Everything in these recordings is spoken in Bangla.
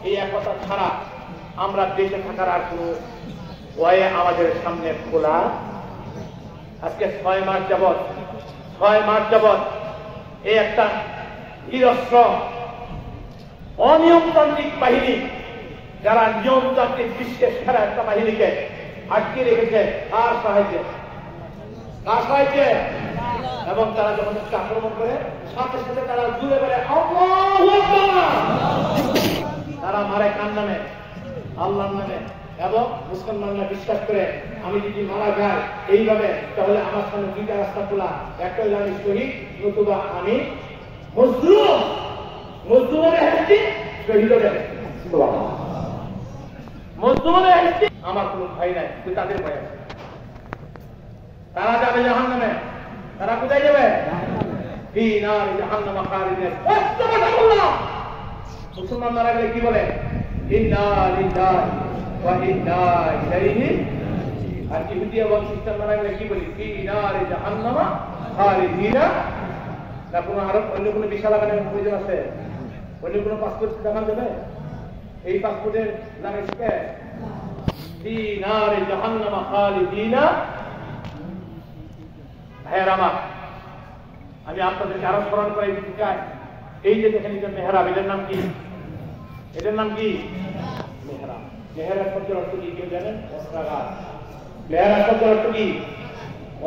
এই একতা ছাড়া আমরা দেশে থাকার আর কোন ওয়ে আমাদের সামনে খোলা। আজকে 6 মাস যাবৎ এই একটা নিরস্ত্র অনিয়মতান্ত্রিক বাহিনী, যারা নিয়মতান্ত্রিক বিশ্বের সেরা একটা বাহিনীকে আটকে রেখেছে কার সাহায্যে, এবং তারা যখন আক্রমণ করে সাথে সাথে তারা জুড়ে বেড়ে আল্লাহু আকবার, তারা মারে কার নামে? আল্লাহর নামে। এবং মুসলমানরা বিশ্বাস করে আমি যদি মারা যাই এইভাবে, তাহলে আমার সামনে দুইটা রাস্তা খোলা, একটা হলে আমি শহীদ, নতুবা আমি মজলুম। মজলুমের হাসি, শহীদের হাসি। মজলুমের হাসি, আমার কোন ভয় নাই, কিন্তু তাদের ভয় আছে। তারা যাবে জাহান্নামে। তারা কোথায় যাবে? ফি নারি জাহান্নাম খালিদিন। মুসলমান মারা গেলে কি বলে? ইন্না লিল্লাহি ওয়া ইন্না ইলাইহি। আর ইহুদি এবং খ্রিস্টান মারা গেলে কি বলি? ফি নারি জাহান্নাম খালিদিন। না কোনো আরো অন্য কোনো বিষয় লাগানোর প্রয়োজন আছে? অন্য কোনো পাসপোর্ট দেখান যাবে? এই পাসপোর্টের লাগাইছে ফি নারি জাহান্নাম খালিদিন। ভাইয়ের আমার, আমি আপনাদেরকে আরো স্মরণ করে দিতে চাই, এই যে দেখেন এটা মেহরাব, এটার নাম কি? মেহরাব। মেহরাব শব্দের অর্থ কি কেউ জানেন? অস্ত্রাগার। মেহরাব শব্দের অর্থ কি?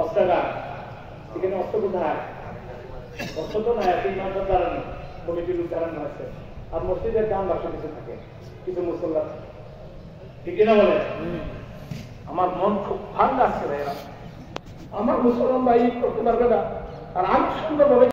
অস্ত্রাগার। এখানে অস্ত্র কোথায়? অস্ত্র তো নয়, এই মানুষের দাঁড়ানো কমিটির লোক দাঁড়ানো আছে। আর মসজিদের দাম বাসা কিছু থাকে, কিছু মুসল্লা, ঠিক কিনা বলে? আমার মন খুব ভালো লাগছে ভাইয়েরা। আমার মুসলমান ভাই করতে পারবে না, আর আমি সুন্দরভাবে